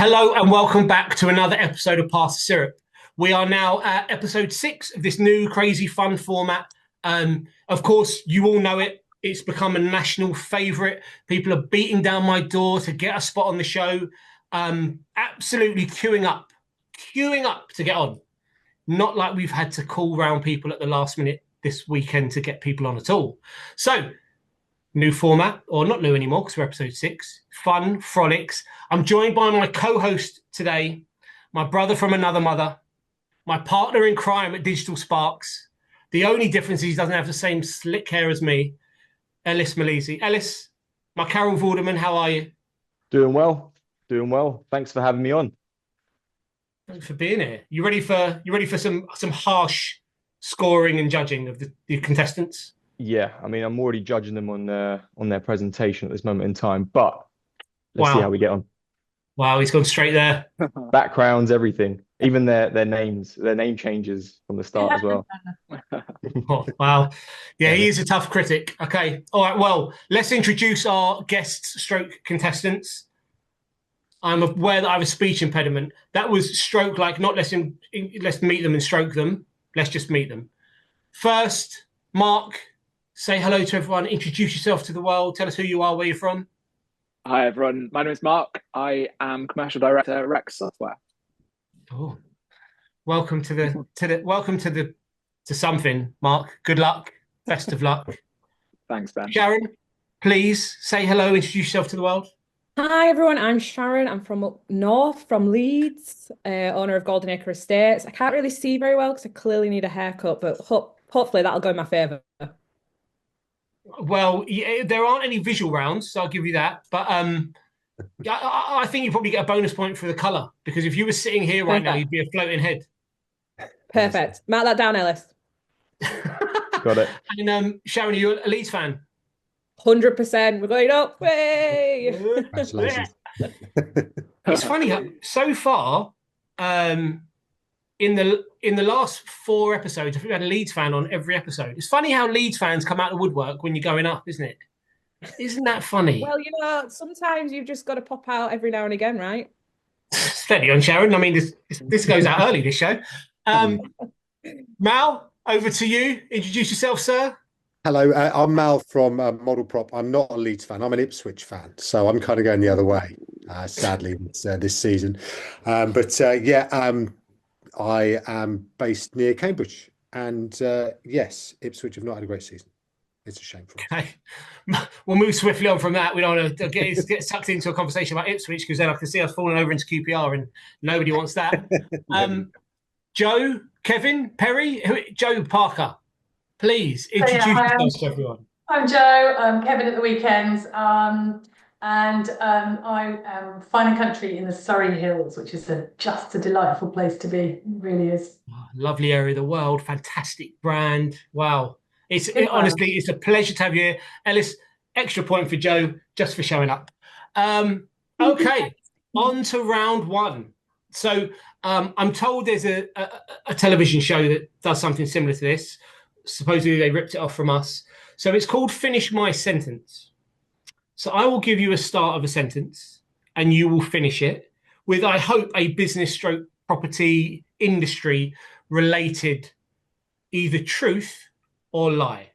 Hello and welcome back to another episode of Pass the Syrup. We are now at episode 6 of this new crazy fun format. Of course, you all know it. It's become a national favourite. People are beating down my door to get a spot on the show. Absolutely queuing up to get on. Not like we've had to call round people at the last minute this weekend to get people on at all. So, new format, or not new anymore because we're episode 6. Fun, frolics. I'm joined by my co-host today, my brother from another mother, my partner in crime at Digital Sparks. The only difference is he doesn't have the same slick hair as me, Ellis Malizi. Ellis, my Carol Vorderman, how are you? Doing well, doing well. Thanks for having me on. Thanks for being here. You ready for some harsh scoring and judging of the contestants? Yeah, I mean, I'm already judging them on their presentation at this moment in time, but let's see how we get on. Wow, he's gone straight there. Backgrounds, everything, even their names, their name changes from the start as well. Oh, wow. Yeah, he is a tough critic. Okay. All right. Well, let's introduce our guests stroke contestants. I'm aware that I have a speech impediment. That was stroke, like not let's meet them and stroke them. Let's just meet them. First, Mark, say hello to everyone. Introduce yourself to the world. Tell us who you are, where you're from. Hi everyone, my name is Mark. I am commercial director at Rex Software. Oh, welcome to something, Mark. Good luck. Best of luck. Thanks, Ben. Sharon, please say hello. Introduce yourself to the world. Hi everyone, I'm Sharon. I'm from up north, from Leeds, owner of Golden Acre Estates. I can't really see very well because I clearly need a haircut, but hopefully that'll go in my favour. Well, yeah, there aren't any visual rounds, so I'll give you that. But I think you probably get a bonus point for the colour, because if you were sitting here right now, you'd be a floating head. Perfect. Mark that down, Ellis. Got it. And Sharon, are you a Leeds fan? 100%. We're going up. Way. Congratulations. It's funny how so far, in the last 4 episodes, I think we had a Leeds fan on every episode. It's funny how Leeds fans come out of the woodwork when you're going up, isn't it? Isn't that funny? Well, sometimes you've just got to pop out every now and again, right? Steady on, Sharon. I mean, this goes out early, this show. Mal, over to you. Introduce yourself, sir. Hello, I'm Mal from Model Prop. I'm not a Leeds fan. I'm an Ipswich fan, so I'm kind of going the other way, sadly, this season. I am based near Cambridge, and yes, Ipswich have not had a great season. It's a shame for us. Okay, we'll move swiftly on from that. We don't want to get sucked into a conversation about Ipswich, because then I can see us falling over into QPR, and nobody wants that. Joe, Kevin, Perry, Joe Parker, please introduce yourself to everyone. I'm Joe. I'm Kevin at the weekends, and I am fine and country in the Surrey Hills, which is just a delightful place to be. It really is. Oh, lovely area of the world, fantastic brand. Wow. Honestly, it's a pleasure to have you here. Ellis, extra point for Joe just for showing up. Okay, on to round 1. So I'm told there's a television show that does something similar to this. Supposedly they ripped it off from us. So it's called Finish My Sentence. So I will give you a start of a sentence and you will finish it with, I hope, a business stroke property industry related either truth or lie.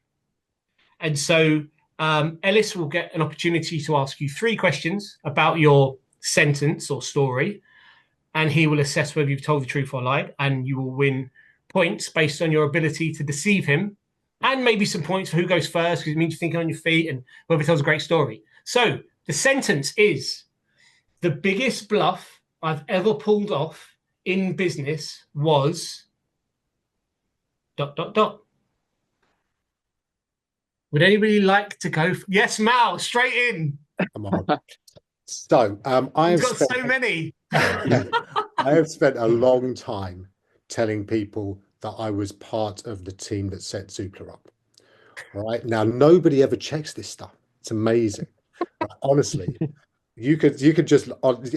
And so Ellis will get an opportunity to ask you 3 questions about your sentence or story, and he will assess whether you've told the truth or lied, and you will win points based on your ability to deceive him, and maybe some points for who goes first, because it means you're thinking on your feet and whoever tells a great story. So the sentence is: the biggest bluff I've ever pulled off in business was ... Would anybody like to go? Yes, Mal, straight in. Come on. So I've got so many. I have spent a long time telling people that I was part of the team that set Zoopla up. All right. Now, nobody ever checks this stuff. It's amazing. But honestly, You could just,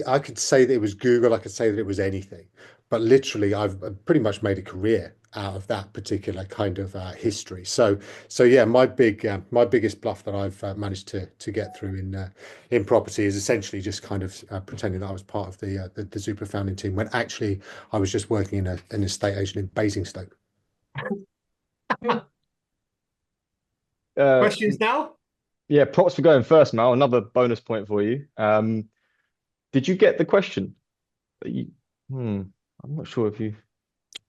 I could say that it was Google, I could say that it was anything, but literally I've pretty much made a career out of that particular kind of history. So yeah, my biggest bluff that I've managed to get through in property is essentially just kind of pretending that I was part of the Zoopla founding team when actually I was just working in an estate agent in Basingstoke. Questions now? Yeah, props for going first, Mal. Another bonus point for you. Did you get the question? I'm not sure if you.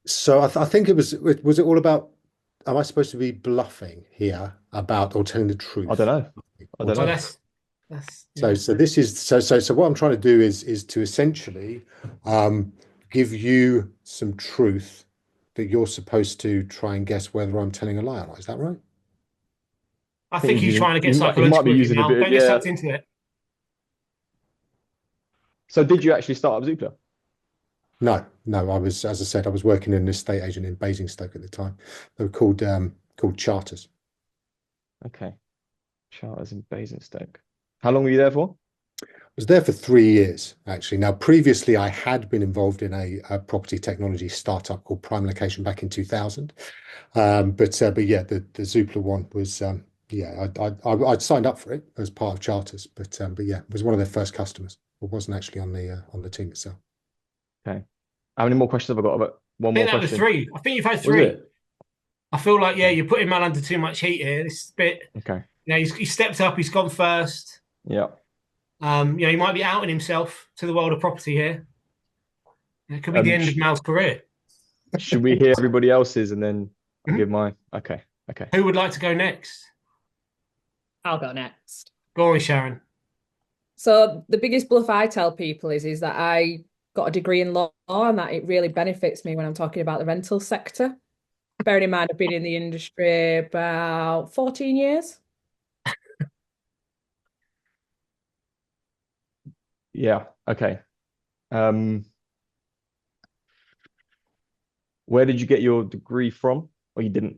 So I think it was it all about, am I supposed to be bluffing here about or telling the truth? I don't know. I don't Well, know. that's So this is so what I'm trying to do is to essentially give you some truth that you're supposed to try and guess whether I'm telling a lie or not. Is that right? I think he's trying to get he might be psychological with you using a now. bit. Don't get Yeah. sucked into it. So did you actually start up Zoopla? No. I was, as I said, I was working in an estate agent in Basingstoke at the time. They were called Charters. Okay. Charters in Basingstoke. How long were you there for? I was there for 3 years, actually. Now, previously, I had been involved in a property technology startup called Prime Location back in 2000. But yeah, the Zoopla one was yeah, I'd signed up for it as part of Charters, but yeah, it was one of their first customers. It wasn't actually on the team itself. Okay. How many more questions have I got? About one I more think that was question. 3. I think you've had Was 3. it? I feel like, yeah, you're putting Mal under too much heat here. This is a bit, Okay. you know, he's stepped up, he's gone first. Yeah. You know, he might be outing himself to the world of property here. It could be the end of Mal's career. Should we hear everybody else's and then I'll give mine? Okay. Who would like to go next? I'll go next. Go on, Sharon. So the biggest bluff I tell people is that I got a degree in law and that it really benefits me when I'm talking about the rental sector. Bearing in mind, I've been in the industry about 14 years. Yeah. Okay. Where did you get your degree from? Or you didn't?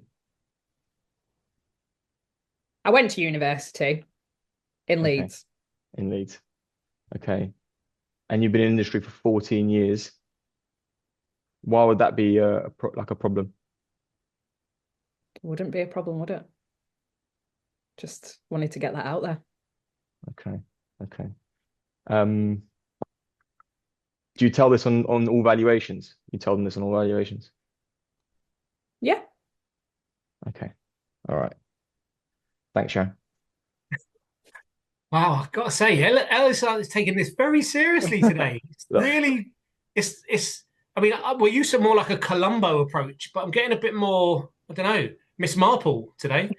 I went to university in Leeds. In Leeds. Okay. And you've been in industry for 14 years. Why would that be like a problem? Wouldn't be a problem, would it? Just wanted to get that out there. Okay. Do you tell this on all valuations? You tell them this on all valuations? Yeah. Okay. All right. Thanks, Sharon. Wow, I've got to say, Ellis is taking this very seriously today. It's really, it's. I mean, we're used to more like a Columbo approach, but I'm getting a bit more, I don't know, Miss Marple today.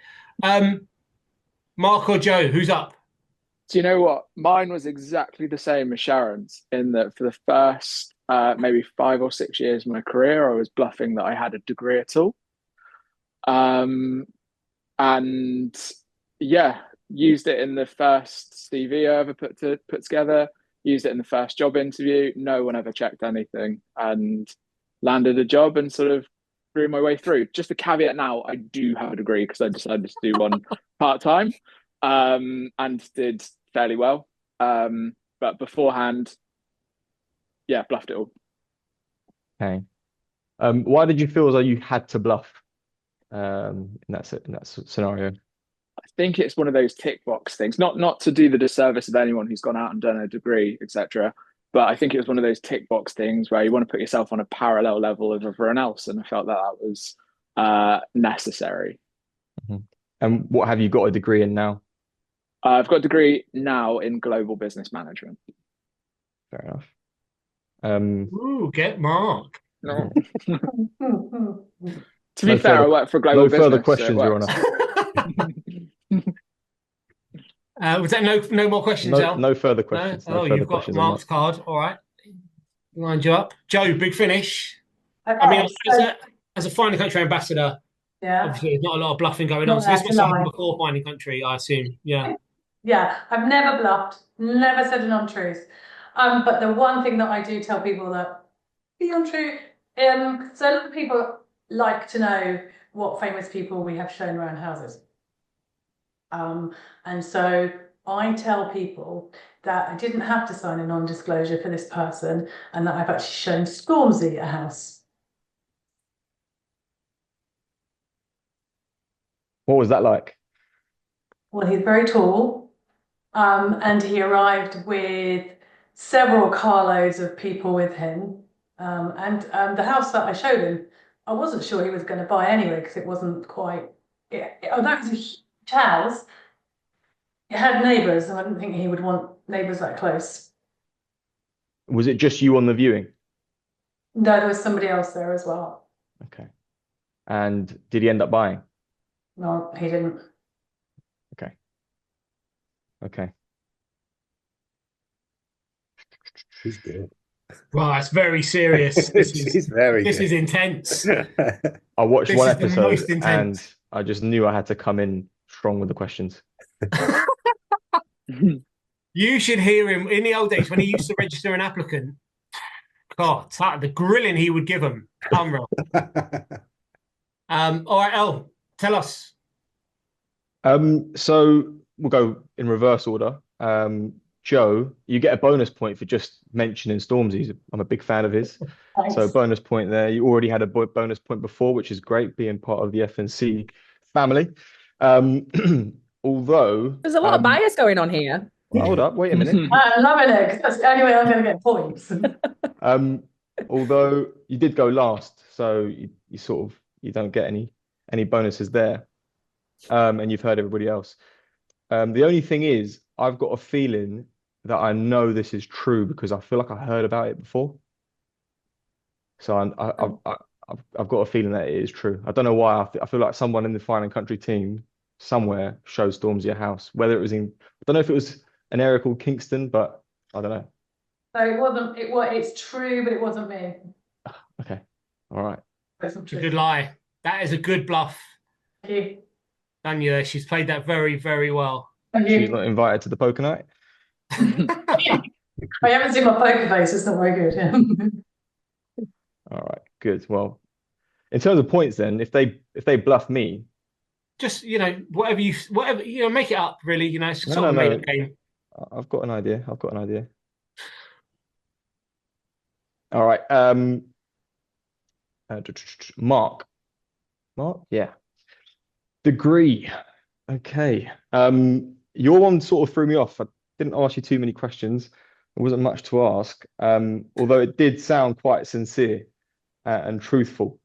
Mark or Joe, who's up? Do you know what? Mine was exactly the same as Sharon's in that for the first maybe 5 or 6 years of my career, I was bluffing that I had a degree at all. And yeah, used it in the first CV I ever put together, used it in the first job interview. No one ever checked anything and landed a job and sort of grew my way through. Just a caveat now, I do have a degree because I decided to do one part-time and did fairly well. But beforehand, yeah, bluffed it all. Okay. Why did you feel as though you had to bluff in that scenario? I think it's one of those tick box things, not to do the disservice of anyone who's gone out and done a degree, etc. But I think it was one of those tick box things where you want to put yourself on a parallel level of everyone else, and I felt that was necessary. Mm-hmm. And what have you got a degree in now? I've got a degree now in global business management. Fair enough. Ooh, get Mark. No. To be fair, I work for a global business. No further questions, Your Honour. Was that no more questions, Al? No further questions. No? You've got Mark's card. All right. Wind you up. Joe, big finish. Okay, I mean, as a finding country ambassador, yeah, obviously there's not a lot of bluffing going on. So this must happen before finding country, I assume. Yeah. Yeah, I've never bluffed, never said an untruth. But the one thing that I do tell people that be untrue. So a lot of people like to know what famous people we have shown around houses. And so I tell people that I didn't have to sign a non-disclosure for this person and that I've actually shown Stormzy a house. What was that like? Well, he's very tall, and he arrived with several carloads of people with him. And the house that I showed him, I wasn't sure he was going to buy anyway because it wasn't quite. Although it was a huge house, it had neighbours, and I didn't think he would want neighbours that close. Was it just you on the viewing? No, there was somebody else there as well. Okay. And did he end up buying? No, he didn't. Okay. Okay. He's good. Wow, it's very serious. He's very this good. is intense. I watched This one is the episode most and intense. I just knew I had to come in strong with the questions. You should hear him in the old days when he used to register an applicant. God, the grilling he would give him. Unreal. All right, El, tell us. So we'll go in reverse order. Joe, you get a bonus point for just mentioning Stormzy. I'm a big fan of his. Thanks. So bonus point there. You already had a bonus point before, which is great, being part of the FNC family. Although There's a lot of bias going on here. well, hold up, wait a minute. I'm loving it because that's the only way I'm going to get points. Although you did go last, so you sort of you don't get any bonuses there. And you've heard everybody else. The only thing is, I've got a feeling that I know this is true because I feel like I heard about it before. So I've got a feeling that it is true. I don't know why. I feel like someone in the Fine and Country team somewhere showed Stormzy a house. Whether it was in, I don't know if it was an area called Kingston, but I don't know. So it wasn't. It's true, but it wasn't me. Okay, all right. It's not It's a true. good lie. That is a good bluff. Thank you. Daniela, she's played that very, very well. Thank She's you. not invited to the poker night. I haven't seen my poker face. It's not very good. All right, good. Well, in terms of points, then, if they bluff me, Just whatever make it up. Really, it's No, sort of a no, no. made-up game. I've got an idea. I've got an idea. All right. Mark. Mark? Yeah. Degree. Okay. Your one sort of threw me off. I didn't ask you too many questions. There wasn't much to ask. Although it did sound quite sincere and truthful.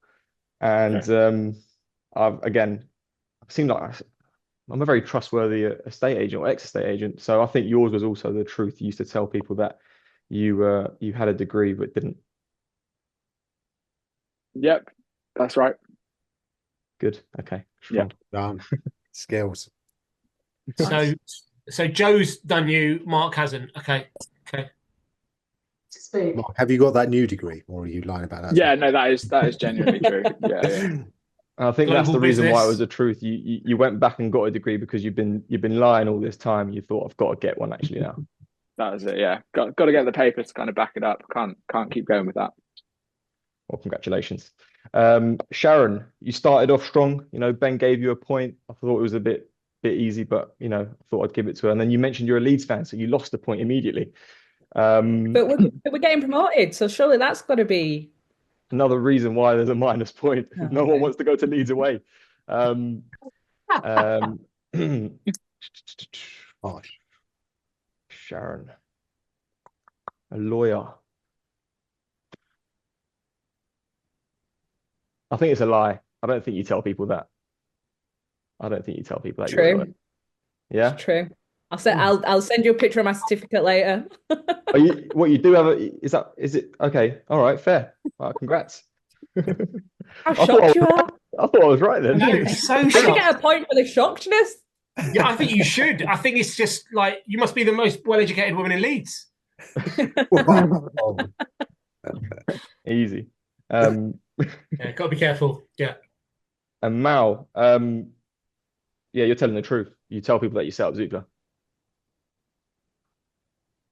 And I've seemed like I'm a very trustworthy estate agent or ex-estate agent. So I think yours was also the truth. You used to tell people that you had a degree but didn't. Yep, that's right. Good. Okay. Yeah. Strong. Skills. So Joe's done you. Mark hasn't. Okay. Speak. Mark, have you got that new degree, or are you lying about that? Yeah, no, that is genuinely true. Yeah. I think that's Global the reason why it business. was the truth. You went back and got a degree because you've been lying all this time. You thought I've got to get one actually now. That was it. Yeah, got to get the papers to kind of back it up. Can't keep going with that. Well, congratulations. Sharon, you started off strong. Ben gave you a point. I thought it was a bit easy, but I thought I'd give it to her. And then you mentioned you're a Leeds fan, so you lost the point immediately. But we're getting promoted, so surely that's got to be Another reason why there's a minus point. Oh, No one okay. wants to go to Leeds away. Harsh. Sharon, a lawyer. I think it's a lie. I don't think you tell people that. I don't think you tell people that you're a lawyer. true. Yeah. It's true. I'll send you a picture of my certificate later. What you do have is it okay? All right, fair. How Congrats. I thought shocked you are. I thought I was right then. No, it's so Did you shocked. get a point for the shockedness? Yeah, I think you should. I think it's just like you must be the most well-educated woman in Leeds. Oh, Easy. Yeah, got to be careful. Yeah. And Mal, yeah, you're telling the truth. You tell people that you set up Zoopla.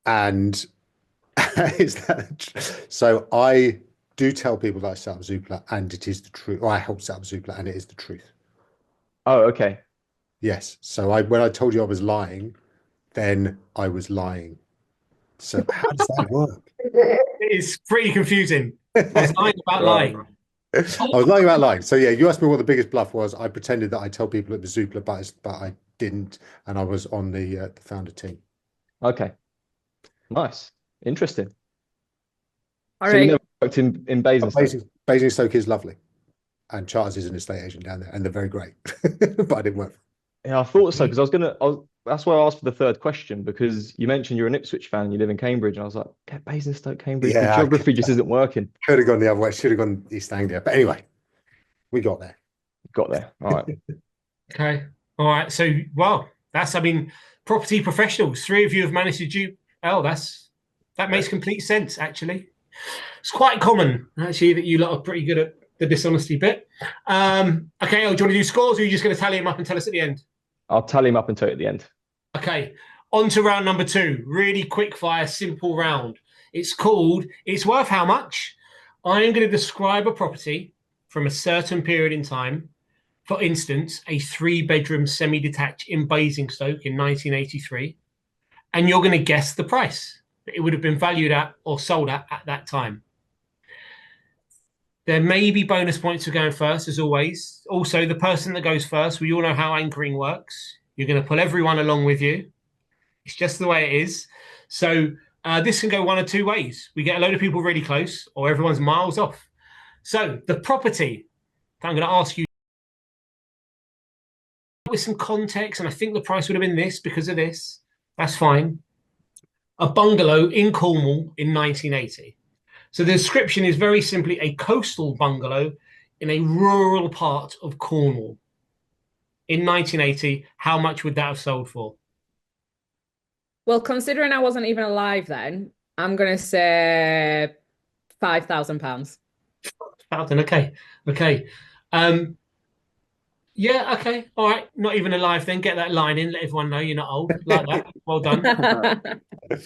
and is that so? I do tell people that I set up Zoopla, and it is the truth. Or I helped set up Zoopla, and it is the truth. Oh, okay. Yes. So when I told you I was lying, then I was lying. So how does that work? It's pretty confusing. I was lying about lying. I was lying about lying. So yeah, you asked me what the biggest bluff was. I pretended that I tell people at the Zoopla, but I didn't, and I was on the founder team. Okay. Nice. Interesting. All So you right. never worked in Basingstoke? Basingstoke is lovely, and Charles is an estate agent down there, and they're very great. But I didn't work. Yeah, I thought so because that's why I asked for the third question, because you mentioned you're an Ipswich fan and you live in Cambridge, and I was like, get Basingstoke, Cambridge. The Yeah, geography just isn't working. Could have gone the other way. Should have gone East Anglia. But anyway, we got there. Got there. All right. Okay. All right. So, well, I mean, property professionals. 3 of you have managed to dupe. Oh, that makes complete sense, actually. It's quite common, actually, that you lot are pretty good at the dishonesty bit. Okay. Oh, do you want to do scores, or are you just going to tally them up and tell us at the end? I'll tally him up and tell you at the end. Okay, on to round number 2. Really quick fire, simple round. It's called It's Worth How Much? I'm going to describe a property from a certain period in time. For instance, a 3-bedroom semi-detached in Basingstoke in 1983. And you're going to guess the price that it would have been valued at or sold at that time. There may be bonus points for going first, as always. Also, the person that goes first, we all know how anchoring works. You're going to pull everyone along with you. It's just the way it is. So this can go one of 2 ways. We get a load of people really close, or everyone's miles off. So the property, I'm going to ask you with some context, and I think the price would have been this because of this. That's fine. A bungalow in Cornwall in 1980. So the description is very simply a coastal bungalow in a rural part of Cornwall. In 1980, how much would that have sold for? Well, considering I wasn't even alive then, I'm going to say £5,000. Okay. Okay. Yeah, okay. All right. Not even alive then. Get that line in. Let everyone know you're not old. Like that. Well done.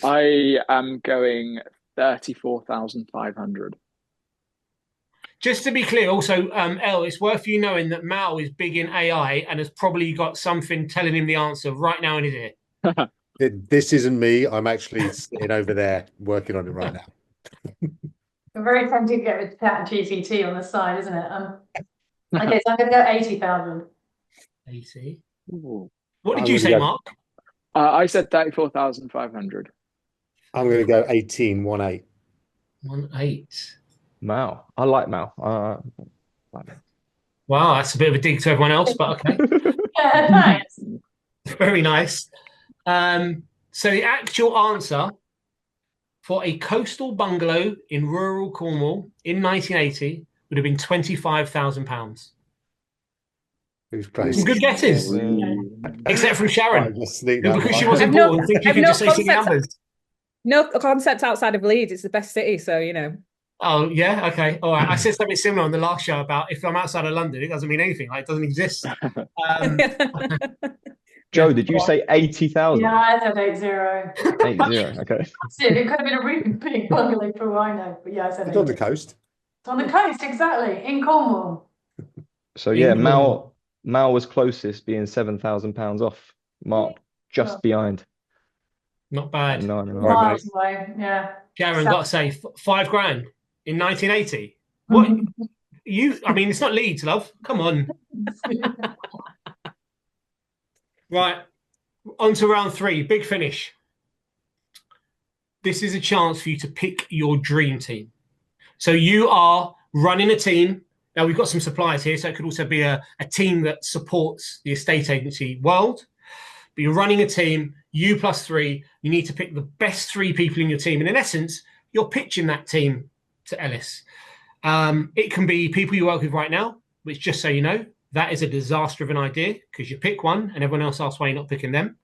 I am going 34,500. Just to be clear, also, Elle, it's worth you knowing that Mal is big in AI and has probably got something telling him the answer right now in his ear. This isn't me. I'm actually sitting over there working on it right now. I'm very tempted to get with ChatGPT on the side, isn't it? Okay, so I'm going to go 80,000. 80. Ooh. What did I'm you gonna say, go- Mark? I said 34,500. I'm going to go 18,18. 18. Mal. I like Mal. Wow, that's a bit of a dig to everyone else, but okay. Yeah, nice. Very nice. So the actual answer for a coastal bungalow in rural Cornwall in 1980 would have been £25,000. Who's close? Some good guesses, except from Sharon, Just sneak who, that because she one. wasn't I've no- born, think you I've can no just say silly concept. numbers. No concept outside of Leeds. It's the best city, so you know. Oh, yeah, okay, all right. I said something similar on the last show about if I'm outside of London, it doesn't mean anything. Like, it doesn't exist. Joe, did you say 80,000? Yeah, I said 80. 80. Okay. It could have been a really big bungalow for all I know, but yeah, I said It's on the 80. coast. It's on the coast, exactly, in Cornwall. So yeah, In Cornwall. Mal was closest, being £7,000 off. Mark just Oh. behind. Not bad. No, no, no. Right, Miles away, yeah. Sharon, So- got to say, £5,000 in 1980. What? I mean, it's not Leeds, love. Come on. Right. On to round 3. Big finish. This is a chance for you to pick your dream team. So you are running a team. Now, we've got some suppliers here, so it could also be a team that supports the estate agency world. But you're running a team, you plus 3. You need to pick the best 3 people in your team. And in essence, you're pitching that team to Ellis. It can be people you work with right now, which, just so you know, that is a disaster of an idea because you pick one and everyone else asks why you're not picking them.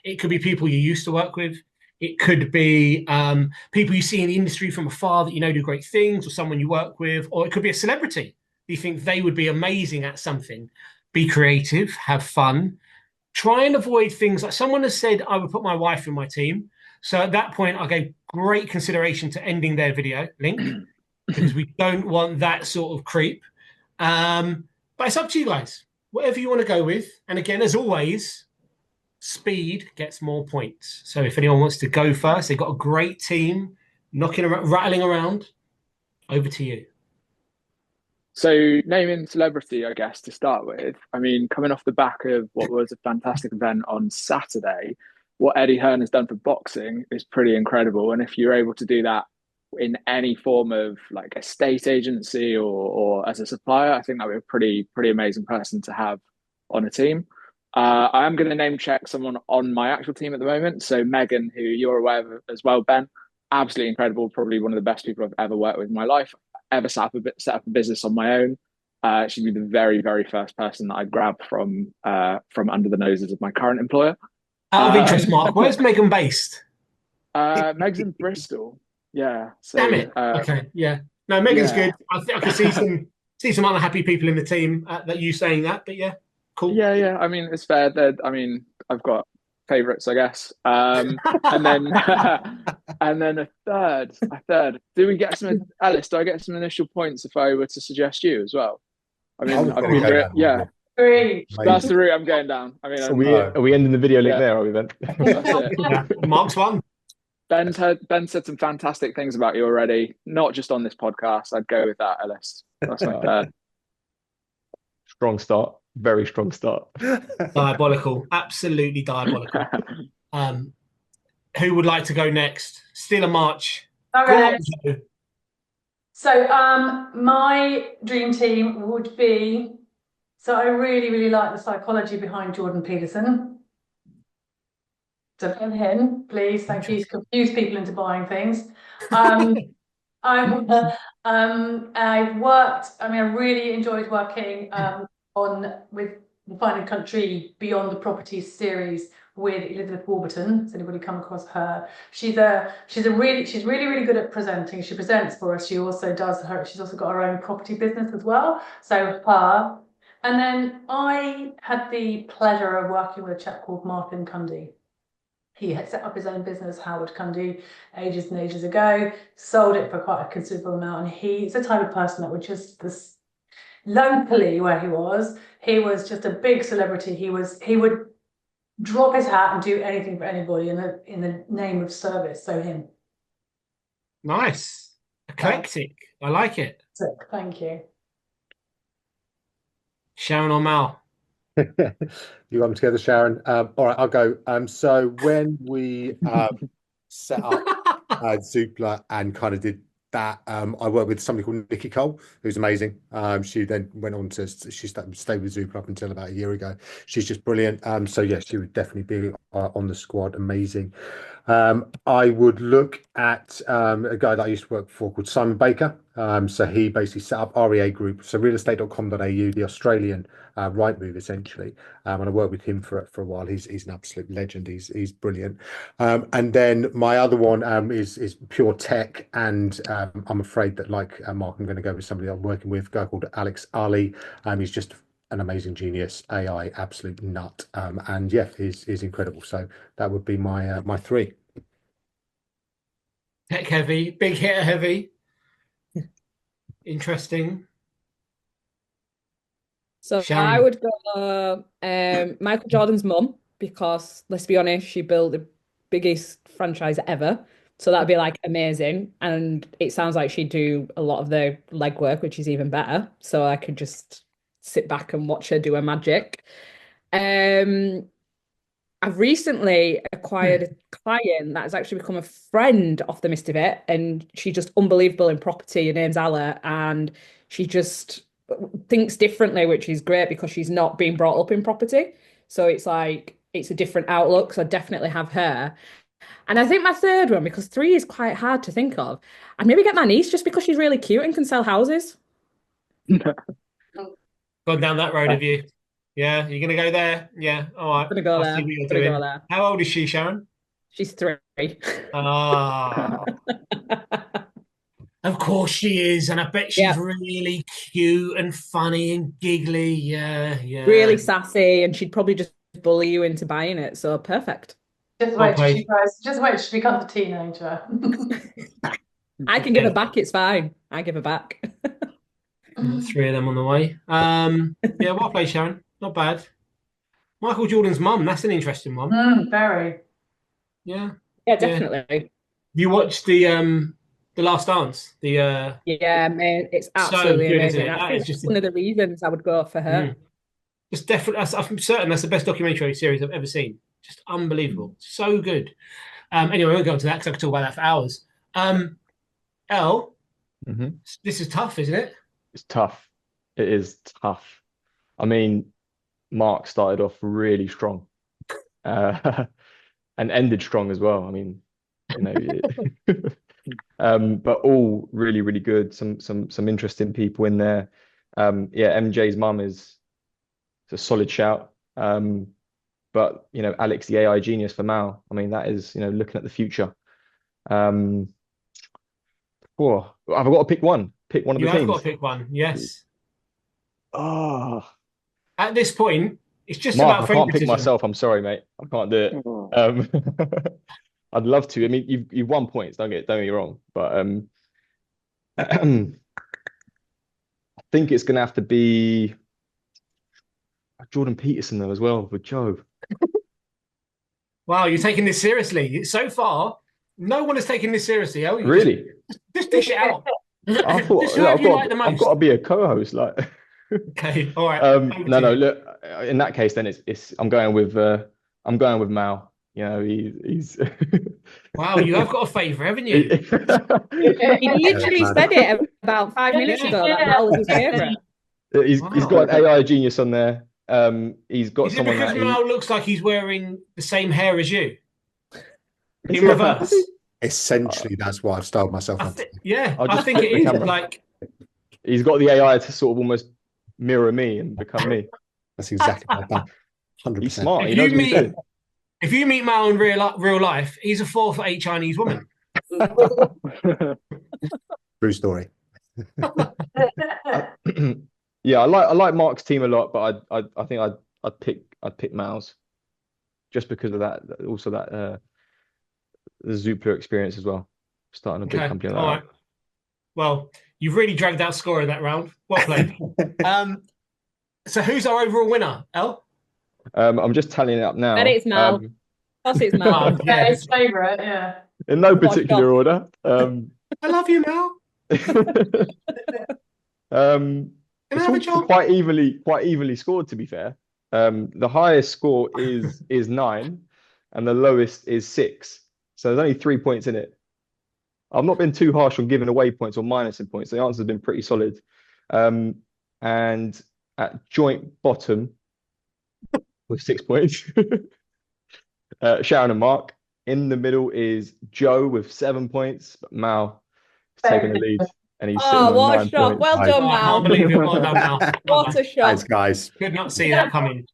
It could be people you used to work with. It could be people you see in the industry from afar that you know do great things, or someone you work with, or it could be a celebrity. You think they would be amazing at something. Be creative, have fun. Try and avoid things like someone has said, I would put my wife in my team. So at that point, I gave great consideration to ending their video link because we don't want that sort of creep. But it's up to you guys. Whatever you want to go with. And again, as always, speed gets more points. So if anyone wants to go first, they've got a great team knocking around, rattling around. Over to you. So, naming celebrity, I guess, to start with. I mean, coming off the back of what was a fantastic event on Saturday, what Eddie Hearn has done for boxing is pretty incredible. And if you're able to do that in any form of like a state agency or as a supplier, I think that would be a pretty amazing person to have on a team. I am going to name check someone on my actual team at the moment. So Megan, who you're aware of as well, Ben, absolutely incredible. Probably one of the best people I've ever worked with in my life. Ever set up a business on my own. She'd be the very first person that I'd grab from under the noses of my current employer. Out of interest, Mark, where's Megan based? Meg's in Bristol. Yeah. So, damn it. Okay. Yeah. No, Megan's yeah. good. I think I can see some unhappy people in the team that you saying that, but yeah, cool. Yeah. I mean, it's fair. I mean, I've got favorites, I guess. And then and then a third. Do we get some, Ellis? Do I get some initial points if I were to suggest you as well? I mean, I've been yeah. Great. That's the route I'm going down. I mean, Are we ending the video link there? Are we then? That's it. Yeah. Mark's one. Ben said some fantastic things about you already, not just on this podcast. I'd go with that, Ellis. That's my third. Strong start. Very strong start. Diabolical. Absolutely diabolical. Who would like to go next? Steal a march. Okay. Go on. So my dream team would be, so I really like the psychology behind Jordan Peterson. So pin him, please. Thank you. He's confused people into buying things. I've worked, I mean, I really enjoyed working with the Finding Country Beyond the Properties series with Elizabeth Warburton. Has anybody come across her? She's really good at presenting. She presents for us. She's also got her own property business as well. So her. And then I had the pleasure of working with a chap called Martin Cundy. He had set up his own business, Howard Cundy, ages and ages ago, sold it for quite a considerable amount. And he's the type of person that would just, this locally where he was just a big celebrity. He would drop his hat and do anything for anybody in the name of service. So him. Nice. Eclectic. I like it. Thank you. Sharon or Mal? You got them together, Sharon. All right, I'll go. So when we set up Zoopla and kind of did that, I worked with somebody called Nikki Cole, who's amazing. She then went on to stayed with Zoopla up until about a year ago. She's just brilliant. So yeah, she would definitely be on the squad. Amazing. I would look at a guy that I used to work for called Simon Baker. So he basically set up REA Group, so realestate.com.au, the Australian Rightmove essentially. And I worked with him for a while. He's an absolute legend. He's brilliant. And then my other one is pure tech, and I'm afraid that like Mark, I'm going to go with somebody I'm working with, a guy called Alex Ali. He's just an amazing genius, AI absolute nut, and yeah, he's incredible. So that would be my three. Tech heavy, big hitter heavy. Interesting. So Sharon. I would go Michael Jordan's mum, because let's be honest, she built the biggest franchise ever. So that'd be like amazing. And it sounds like she'd do a lot of the legwork, which is even better. So I could just sit back and watch her do her magic. I've recently acquired a client that has actually become a friend off the midst of it, and she's just unbelievable in property. Her name's Alla, and she just thinks differently, which is great because she's not being brought up in property. So it's like it's a different outlook. So I definitely have her. And I think my third one, because three is quite hard to think of, I'd maybe get my niece just because she's really cute and can sell houses. Gone down that road, have you? Yeah, you're gonna go there? Yeah, all right. I'm gonna go I'll there. see what you're Gonna doing. go there. How old is she, Sharon? She's 3. Ah, of course she is, and I bet she's Yeah. really cute and funny and giggly. Yeah. Really sassy, and she'd probably just bully you into buying it. So perfect. Just wait till she grows. Just wait till she becomes a teenager. I can give her back. It's fine. I give her back. 3 of them on the way. Yeah, well played, Sharon. Not bad. Michael Jordan's mum. That's an interesting one. Very. Yeah. Yeah, definitely. You watched the Last Dance. Yeah, man, it's So absolutely good, isn't amazing. it? I That think is just that's one of the reasons I would go for her. just definitely. I'm certain that's the best documentary series I've ever seen. Just unbelievable. So good. Anyway, we won't go into that because I could talk about that for hours. Elle, this is tough, isn't it? It's tough. It is tough. I mean, Mark started off really strong, and ended strong as well. I mean, you know, but all really, really good. Some interesting people in there. Yeah, MJ's mum is a solid shout. But you know, Alex, the AI genius for Mal. I mean, that is, you know, looking at the future. Oh, have I got to pick one? Pick one of You the have teams. got to pick one. Yes. Oh, At this point, it's just Mark, about I can't pick favoritism. myself. I'm sorry, mate. I can't do it. I'd love to. I mean, you've won points. Don't get me wrong, but I think it's gonna have to be Jordan Peterson though as well with Joe. Wow, you're taking this seriously. So far, no one has taken this seriously. Oh, Really? Just dish it out. I thought Just whoever you like the I've most. got to be a co-host. Like, Okay, all right. no. Look, in that case, then it's I'm going with Mal. You know, he's Wow, you have got a favourite, haven't you? He literally said it about 5 minutes ago. That Mal was his favourite. He's got an AI genius on there. He's got Is it someone because that Mal looks like he's wearing the same hair as you Is in it? reverse? Essentially, that's what I've styled myself on. I think it is. Like, he's got the AI to sort of almost mirror me and become me. That's exactly what I've done. 100%. He's smart. He knows what he's doing. If you meet Mal in real life, he's a 4'8" Chinese woman. True story. Yeah, I like Mark's team a lot, but I think I'd pick Mal's just because of that. Also that the Zoopla experience as well. Starting a big company like that. All right. Well, you've really dragged out score in that round. Well played. So who's our overall winner, Elle? I'm just tallying it up now. And it's Mal. Of course it's Mal. Yeah, his favourite, yeah. In no particular order. I love you, Mal. It's all quite evenly scored, to be fair. The highest score is 9 and the lowest is 6. So there's only 3 points in it. I've not been too harsh on giving away points or minusing points. The answer's been pretty solid. And at joint bottom with 6 points, Sharon and Mark. In the middle is Joe with 7 points, but Mal is taking the lead. And he's sitting on 9 points. Well done, Mal. I can't believe it. Well done, Mal. What a shock. Thanks, guys. Could not see that coming.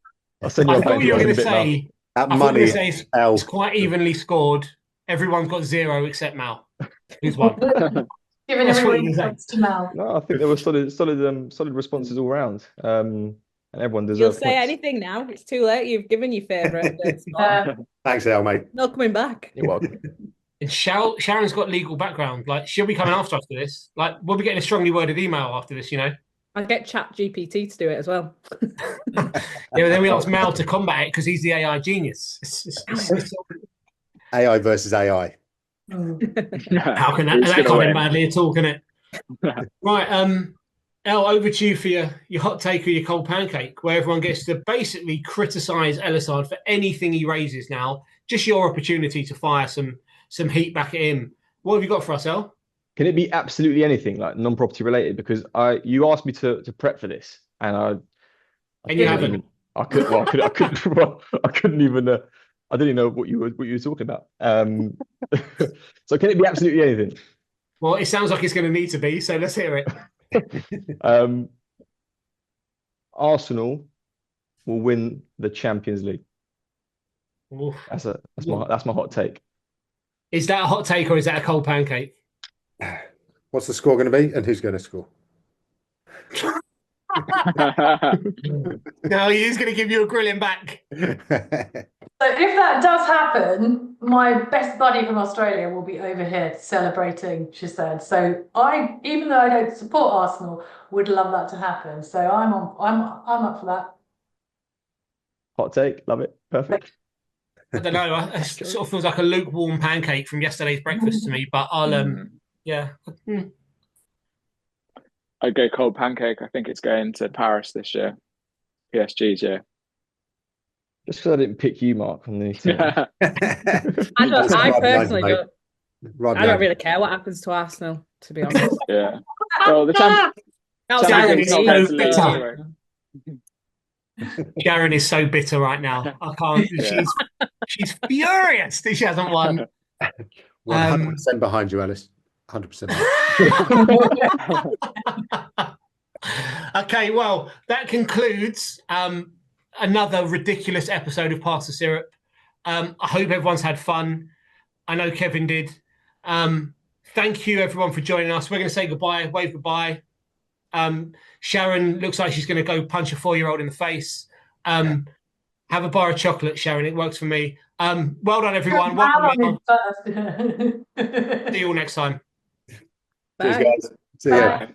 I'll send you I thought you were going to say that money. It's quite evenly scored. Everyone's got 0 except Mal. Who's won? Giving everyone points to Mal. No, I think there were solid responses all round. And everyone deserves You'll say points. anything now. It's too late. You've given your favourite. Thanks, El, mate. No coming back. You're welcome. And Sharon's got legal background. Like, she'll be coming after this. Like, we'll be getting a strongly worded email after this, you know? I'll get ChatGPT to do it as well. Yeah, but then we ask Mal to combat it because he's the AI genius. AI versus AI. How can that come in badly at all, can it? Right, Elle, over to you for your hot take or your cold pancake, where everyone gets to basically criticise Ellis for anything he raises now. Just your opportunity to fire some heat back at him. What have you got for us, Elle? Can it be absolutely anything, like non-property related? Because you asked me to prep for this, and you haven't. I couldn't even. I didn't know what you were talking about. So can it be absolutely anything? Well, it sounds like it's going to need to be. So let's hear it. Arsenal will win the Champions League. Oof. That's my hot take. Is that a hot take or is that a cold pancake? What's the score going to be, and who's going to score? No, he's going to give you a grilling back. So if that does happen, my best buddy from Australia will be over here celebrating, she said. So even though I don't support Arsenal, would love that to happen. So I'm up for that. Hot take, love it, perfect. I don't know. It sort of feels like a lukewarm pancake from yesterday's breakfast to me. But I'll yeah. I'd go cold pancake. I think it's going to Paris this year. PSG's year. Just because I didn't pick you, Mark, on the team. I personally don't. I don't really care what happens to Arsenal, to be honest. Yeah. Well, the Champions League's not going to lose anyway. Sharon is so bitter right now. I can't. Yeah. She's furious that she hasn't won. 100% behind you, Ellis. 100%. Okay, well, that concludes another ridiculous episode of Pass the Syrup. I hope everyone's had fun. I know Kevin did. Thank you, everyone, for joining us. We're going to say goodbye, wave goodbye. Sharon looks like she's going to go punch a 4-year-old in the face. Have a bar of chocolate, Sharon. It works for me. Well done, everyone. See you all next time. Cheers, guys. See you.